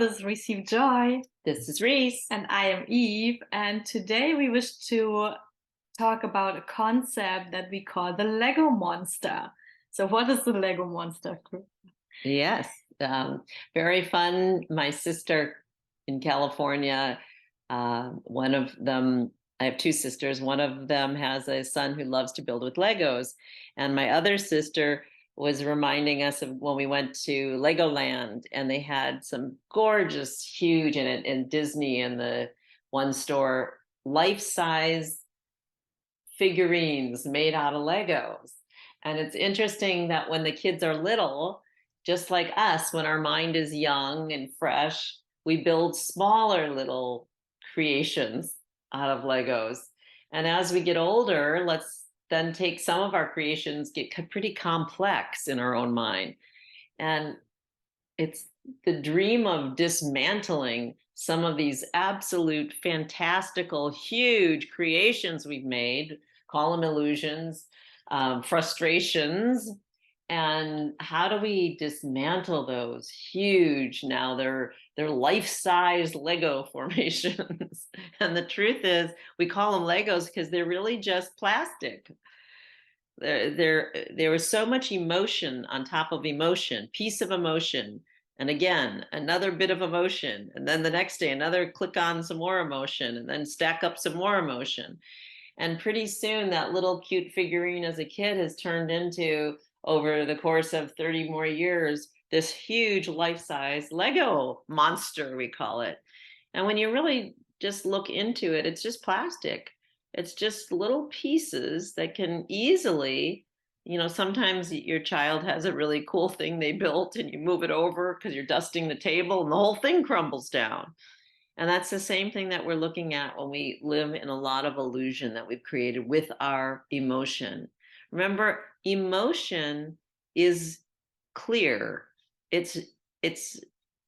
this is Receive Joy, This is Reese. and I am Eve. And today we wish to talk about a concept that we call the Lego monster. So, what is the Lego monster? Yes, very fun. My sister in California, one of them, I have two sisters. One of them has a son who loves to build with Legos. And my other sister was reminding us of when we went to Legoland and they had some gorgeous, huge in Disney in the one store, life-size figurines made out of Legos. And it's interesting that when the kids are little, just like us, when our mind is young and fresh, we build smaller little creations out of Legos. And as we get older, let's then take some of our creations, get pretty complex in our own mind. And it's the dream of dismantling some of these absolute fantastical, huge creations we've made, call them illusions, frustrations. And how do we dismantle those huge, now they're life-size Lego formations? And the truth is, we call them Legos because they're really just plastic. There was so much emotion on top of emotion, piece of emotion, and again another bit of emotion, and then the next day another click on some more emotion, and then stack up some more emotion, and pretty soon that little cute figurine as a kid has turned into, over the course of 30 more years, this huge life-size Lego monster, we call it. And when you really just look into it, it's just plastic. It's just little pieces that can easily, sometimes your child has a really cool thing they built and you move it over because you're dusting the table and the whole thing crumbles down. And that's the same thing that we're looking at when we live in a lot of illusion that we've created with our emotion. Remember, emotion is clear. It's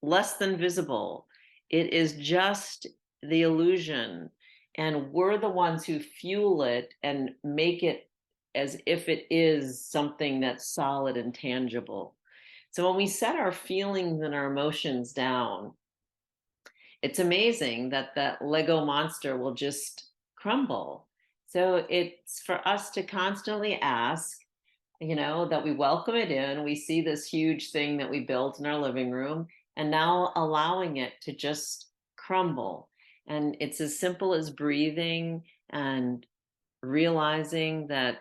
less than visible. It is just the illusion. And we're the ones who fuel it and make it as if it is something that's solid and tangible. So when we set our feelings and our emotions down, it's amazing that that Lego monster will just crumble. So it's for us to constantly ask, that we welcome it in. We see this huge thing that we built in our living room, and now allowing it to just crumble. And it's as simple as breathing and realizing that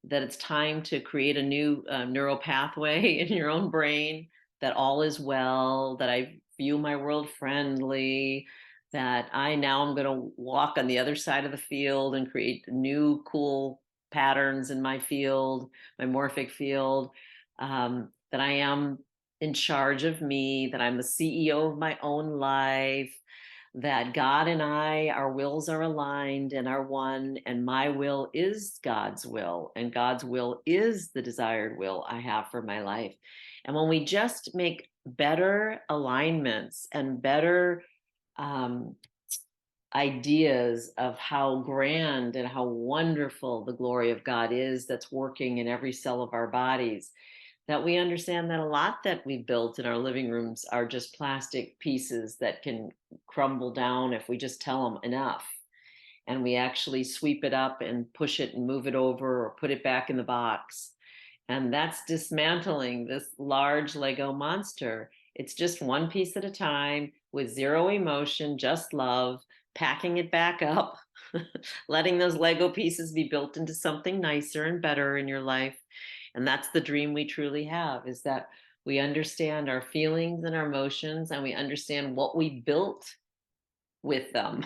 it's time to create a new neural pathway in your own brain, that all is well, that I view my world friendly, that I now am going to walk on the other side of the field and create new cool patterns in my field, my morphic field, that I am in charge of me, that I'm the CEO of my own life, that God and I, our wills are aligned and are one, and my will is God's will, and God's will is the desired will I have for my life. And when we just make better alignments and better ideas of how grand and how wonderful the glory of God is that's working in every cell of our bodies, that we understand that a lot that we built in our living rooms are just plastic pieces that can crumble down if we just tell them enough. And we actually sweep it up and push it and move it over or put it back in the box. And that's dismantling this large Lego monster. It's just one piece at a time with zero emotion, just love, packing it back up, letting those Lego pieces be built into something nicer and better in your life. And that's the dream we truly have, is that we understand our feelings and our emotions, and we understand what we built with them.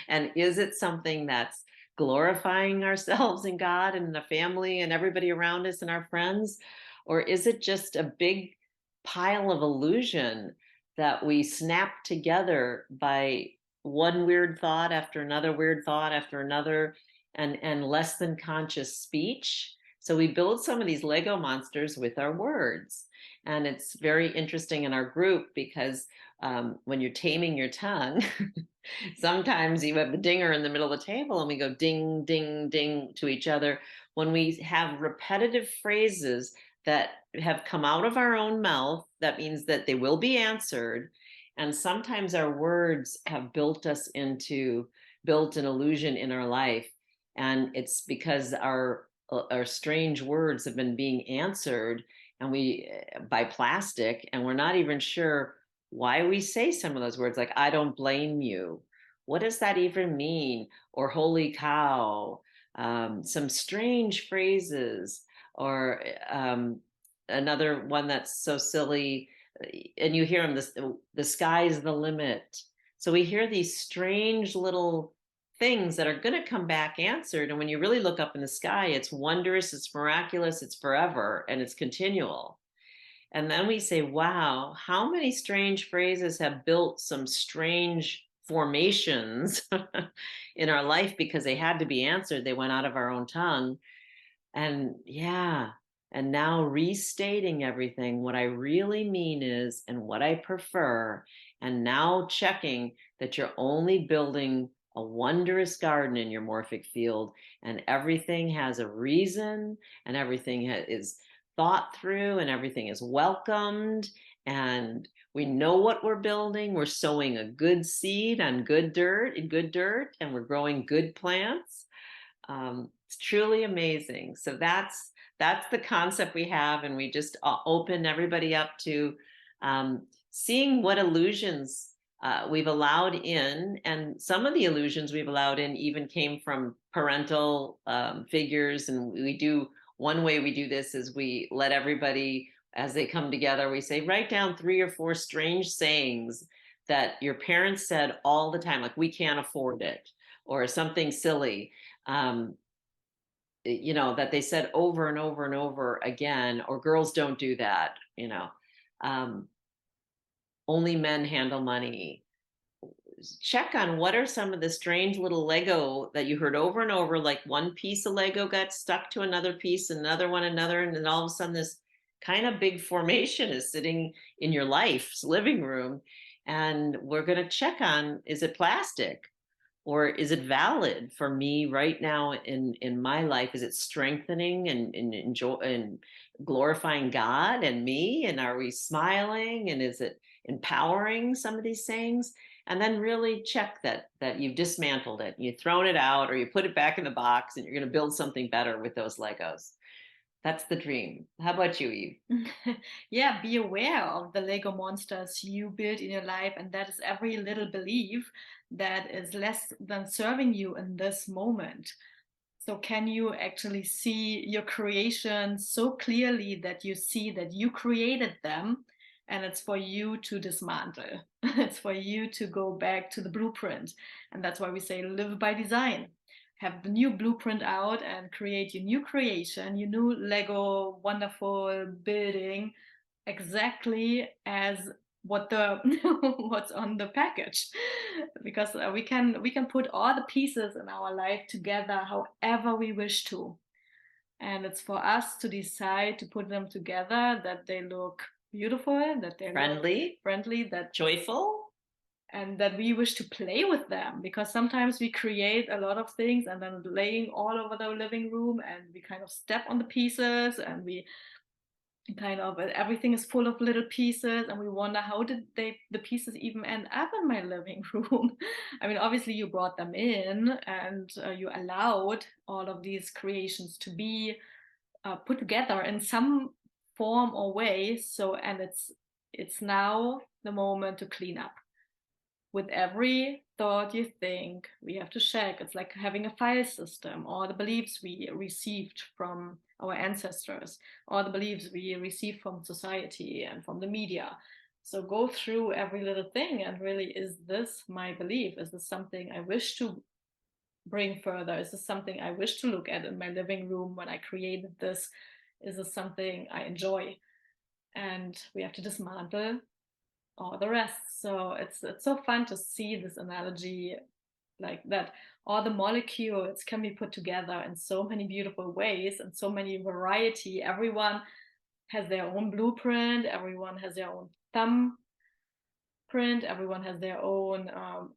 And is it something that's glorifying ourselves and God and the family and everybody around us and our friends? Or is it just a big pile of illusion that we snap together by one weird thought after another weird thought after another, and less than conscious speech? So we build some of these Lego monsters with our words. And it's very interesting in our group because when you're taming your tongue, sometimes you have the dinger in the middle of the table and we go ding, ding, ding to each other. When we have repetitive phrases that have come out of our own mouth, that means that they will be answered. And sometimes our words have built an illusion in our life. And it's because our strange words have been being answered and we by plastic, and we're not even sure why we say some of those words, like I don't blame you. What does that even mean? Or holy cow, some strange phrases, or another one that's so silly, and you hear them, the sky's the limit. So we hear these strange little things that are going to come back answered, and when you really look up in the sky, it's wondrous, it's miraculous, it's forever, and it's continual. And then we say, wow, how many strange phrases have built some strange formations in our life because they had to be answered, they went out of our own tongue. And yeah, and now restating everything, what I really mean is, and what I prefer, and now checking that you're only building a wondrous garden in your morphic field, and everything has a reason, and everything is thought through, and everything is welcomed, and we know what we're building. We're sowing a good seed on good dirt, and we're growing good plants. It's truly amazing. So that's the concept we have, and we just open everybody up to seeing what illusions we've allowed in, and some of the illusions we've allowed in even came from parental figures. And we do, one way we do this is we let everybody, as they come together, we say, write down 3 or 4 strange sayings that your parents said all the time, like we can't afford it, or something silly. That they said over and over and over again, or girls don't do that, only men handle money. Check on what are some of the strange little Lego that you heard over and over, like one piece of Lego got stuck to another piece, another one, another, and then all of a sudden this kind of big formation is sitting in your life's living room. And we're going to check on, is it plastic? Or is it valid for me right now in my life? Is it strengthening and enjoy and glorifying God and me? And are we smiling? And is it empowering, some of these things? And then really check that you've dismantled it, you've thrown it out, or you put it back in the box, and you're going to build something better with those Legos. That's the dream. How about you, Eve? Yeah, be aware of the Lego monsters you build in your life, and that is every little belief that is less than serving you in this moment. So can you actually see your creation so clearly that you see that you created them, and it's for you to dismantle. It's for you to go back to the blueprint. And that's why we say live by design. Have the new blueprint out and create your new creation, your new Lego wonderful building, exactly as what the what's on the package, because we can put all the pieces in our life together however we wish to, and it's for us to decide to put them together that they look beautiful, that they Friendly, friendly, that joyful, and that we wish to play with them, because sometimes we create a lot of things and then laying all over the living room, and we kind of step on the pieces, and we kind of everything is full of little pieces, and we wonder how did the pieces even end up in my living room. I mean, obviously you brought them in, and you allowed all of these creations to be put together in some form or way. So, and it's now the moment to clean up. With every thought you think, we have to check. It's like having a file system, all the beliefs we received from our ancestors, all the beliefs we received from society and from the media. So go through every little thing and really, is this my belief? Is this something I wish to bring further? Is this something I wish to look at in my living room when I created this? Is this something I enjoy? And we have to dismantle all the rest. So it's so fun to see this analogy, like that all the molecules can be put together in so many beautiful ways and so many variety. Everyone has their own blueprint, everyone has their own thumbprint, everyone has their own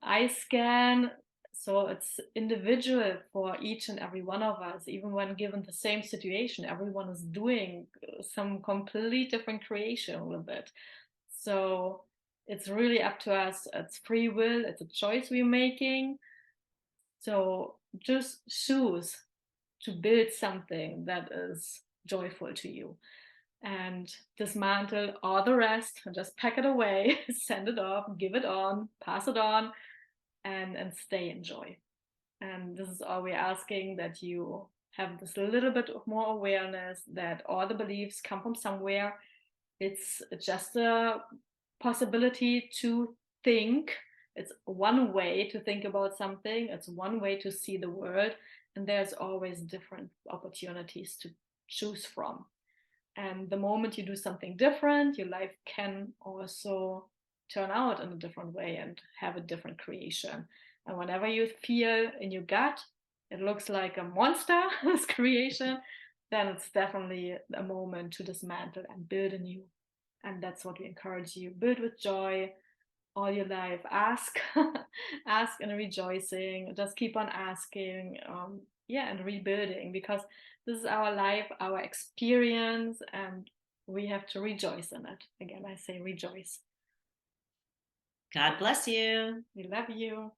eye scan. So it's individual for each and every one of us. Even when given the same situation, everyone is doing some completely different creation with it. So it's really up to us. It's free will, it's a choice we're making. So just choose to build something that is joyful to you and dismantle all the rest and just pack it away, send it off, give it on, pass it on, and stay in joy. And this is all we're asking, that you have this little bit of more awareness that all the beliefs come from somewhere. It's just a possibility to think. It's one way to think about something, it's one way to see the world, and there's always different opportunities to choose from. And the moment you do something different, your life can also turn out in a different way and have a different creation. And whenever you feel in your gut it looks like a monster, this creation, then it's definitely a moment to dismantle and build anew. And that's what we encourage you. Build with joy all your life. Ask, ask and rejoicing. Just keep on asking, yeah, and rebuilding, because this is our life, our experience, and we have to rejoice in it. Again, I say rejoice. God bless you. We love you.